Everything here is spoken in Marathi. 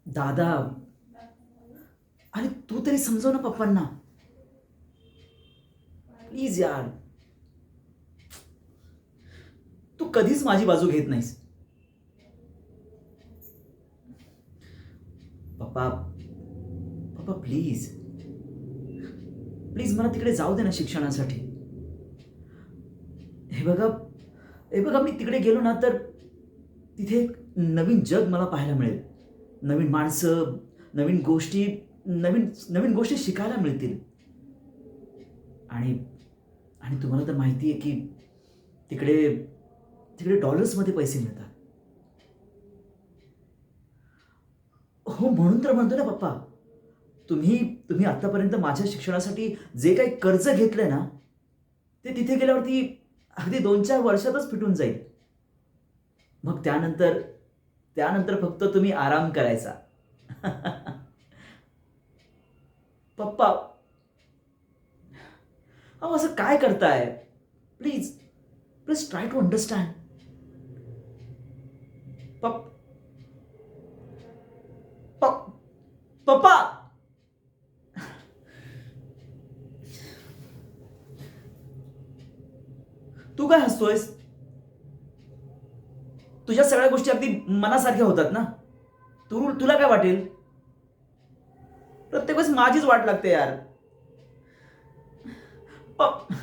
दादा, अरे तू तरी समजव ना पप्पांना. प्लीज यार. तू कधीच माझी बाजू घेत नाहीस. पप्पा, पप्पा प्लीज, प्लीज मला तिकडे जाऊ दे ना शिक्षणासाठी. हे बघा, हे बघा, मी तिकडे गेलो ना तर तिथे एक नवीन जग मला पाहायला मिळेल. नवीन माणसं, नवीन गोष्टी, नवीन नवीन गोष्टी शिकायला मिळतील. आणि आणि तुम्हाला तर माहिती आहे की तिकडे तिकडे डॉलर्समध्ये पैसे मिळतात. हो, म्हणून तर म्हणतो ना पप्पा, तुम्ही तुम्ही आतापर्यंत माझ्या शिक्षणासाठी जे काही कर्ज घेतलंय ना, ते तिथे गेल्यावरती अगदी 2-4 वर्षातच फिटून जाईल. मग त्यानंतर त्यानंतर फक्त तुम्ही आराम करायचा. पप्पा, अहो असं काय करताय? Please, please try to understand. पप पप पप्पा! तू काय हसतोयस? तुझ्या सगळ्या गोष्टी अगदी मनासारख्या होतात ना? तुला काय वाटेल? प्रत्येक वेळेस माझीच वाट लागते यार. पप